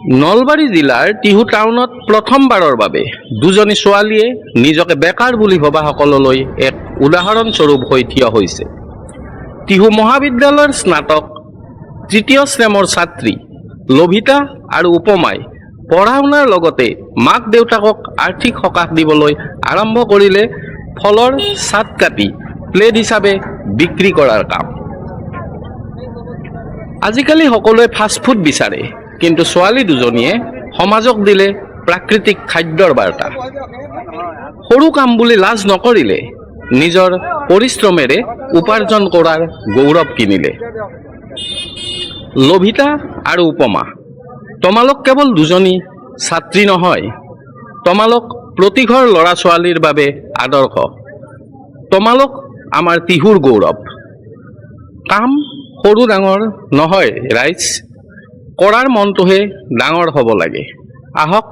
নলবাৰী জিলাৰ টিহু টাউনত প্ৰথমবাৰৰ বাবে দুজনী ছোৱালীয়ে নিজকে বেকাৰ বুলি ভবা সকললৈ এক উদাহৰণস্বৰূপ হৈ থিয় হৈছে। টিহু মহাবিদ্যালয়ৰ স্নাতক তৃতীয় শ্ৰেণীৰ ছাত্ৰী লভিতা আৰু উপমাই পঢ়া শুনাৰ লগতে মাক দেউতাকক আৰ্থিক সকাহ দিবলৈ আৰম্ভ কৰিলে ফলৰ ছাট কাটি প্লেট হিচাপে বিক্ৰী কৰাৰ কাম। আজিকালি সকলোৱে ফাষ্টফুড বিচাৰে, কিন্তু ছোৱালী দুজনীয়ে সমাজক দিলে প্ৰাকৃতিক খাদ্যৰ বাৰ্তা। সৰু কাম বুলি লাজ নকৰিলে, নিজৰ পৰিশ্ৰমেৰে উপাৰ্জন কৰাৰ গৌৰৱ কিনিলে। লভিতা আৰু উপমা, তোমালোক কেৱল দুজনী ছাত্ৰী নহয়, তোমালোক প্ৰতিঘৰ ল'ৰা ছোৱালীৰ বাবে আদৰ্শ। তোমালোক আমাৰ টিহুৰ গৌৰৱ। কাম সৰু ডাঙৰ নহয় ৰাইজ, কৰাৰ মনটোহে ডাঙৰ হ'ব লাগে। আহক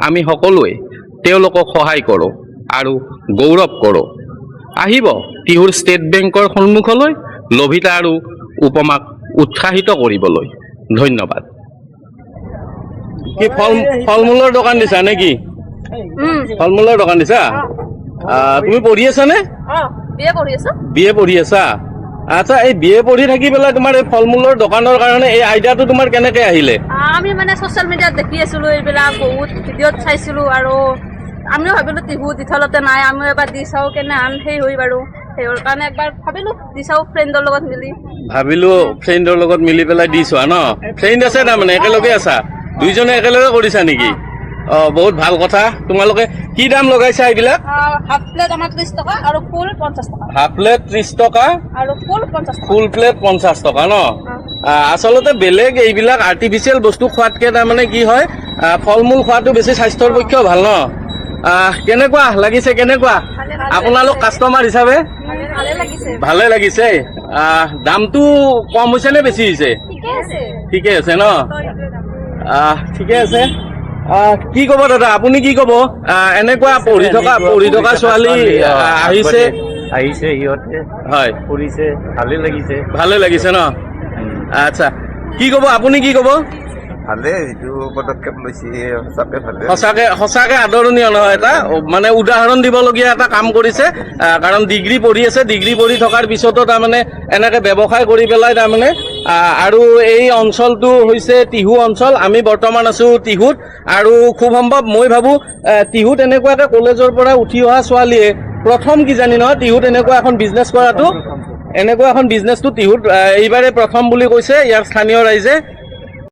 আমি সকলোৱে তেওঁলোকক সহায় কৰোঁ আৰু গৌৰৱ কৰোঁ। আহিব টিহুৰ ষ্টেট বেংকৰ সন্মুখলৈ লভিতা আৰু উপমাক উৎসাহিত কৰিবলৈ। ধন্যবাদ। কি ফল মূলৰ দোকান দিছা নেকি? ফল মূলৰ দোকান দিছা? তুমি পঢ়ি আছানে? বিএ পঢ়ি আছা? আচ্ছা, এই বিএ পঢ়ি থাকি পেলাই তোমাৰ এই ফল মূলৰ দোকানৰ কাৰণে এই আইডিয়াটো তোমাৰ কেনেকে আহিলে? আমি মানে ছ'চিয়েল মিডিয়াত দেখি আছিলোঁ, এইবিলাক বহুত ভিডিঅ'ত চাইছিলোঁ আৰু আমিও ভাবিলোঁ টিহু দিঠলতে নাই, আমিও এবাৰ দি চাওঁ কেনে আন সেই হৈ বাৰু। সেইৰ কাৰণে একবাৰ ভাবিলোঁ দি চাওঁ ফ্ৰেণ্ডৰ লগত মিলি। ভাবিলোঁ ফ্ৰেণ্ডৰ লগত মিলি পেলাই দি চোৱা ন? ফ্ৰেণ্ড আছে তাৰমানে, একেলগে আছা? দুইজনে একেলগে কৰিছা নেকি? বহুত ভাল কথা। তোমালোকে কি দাম লগাইছা এইবিলাক? হাফ প্লেট আমাৰ 30 টকা আৰু ফুল 50 টকা। হাফ প্লেট 30 টকা আৰু ফুল 50 টকা। ফুল প্লেট 50 টকা ন? আচলতে বেলেগ এইবিলাক আৰ্টিফিচিয়েল বস্তু খোৱাতকৈ তাৰমানে কি হয়, ফল মূল খোৱাটো বেছি স্বাস্থ্যৰ পক্ষেও ভাল ন? কেনেকুৱা লাগিছে? কেনেকুৱা আপোনালোক কাষ্টমাৰ হিচাপে? ভালে লাগিছে। দামটো কম হৈছে নে বেছি হৈছে? ঠিকে আছে ন? ঠিকে আছে। কি ক'ব দাদা, আপুনি কি ক'ব? এনেকুৱা পঢ়ি থকা ছোৱালী আহিছে সিহঁতে হয়, কৰিছে, ভালে লাগিছে ন? আচ্ছা, কি ক'ব আপুনি? কি ক'ব? ভালে, যিটো পদক্ষেপ লৈছে সঁচাকে আদৰণীয় নহয়, এটা মানে উদাহৰণ দিবলগীয়া এটা কাম কৰিছে। কাৰণ ডিগ্ৰী পঢ়ি আছে, ডিগ্ৰী পঢ়ি থকাৰ পিছতো তাৰমানে এনেকে ব্যৱসায় কৰি পেলাই তাৰমানে আৰু এই অঞ্চলটো হৈছে টিহু অঞ্চল। আমি বৰ্তমান আছো টিহুত আৰু খুব সম্ভৱ মই ভাবোঁ টিহুত এনেকুৱাকে কলেজৰ পৰা উঠি অহা ছোৱালীয়ে প্ৰথম কিজানি নহয় টিহুত এনেকুৱা এখন বিজনেছ কৰাটো। এনেকুৱা এখন বিজনেছটো টিহুত এইবাৰে প্ৰথম বুলি কৈছে ইয়াৰ স্থানীয় ৰাইজে।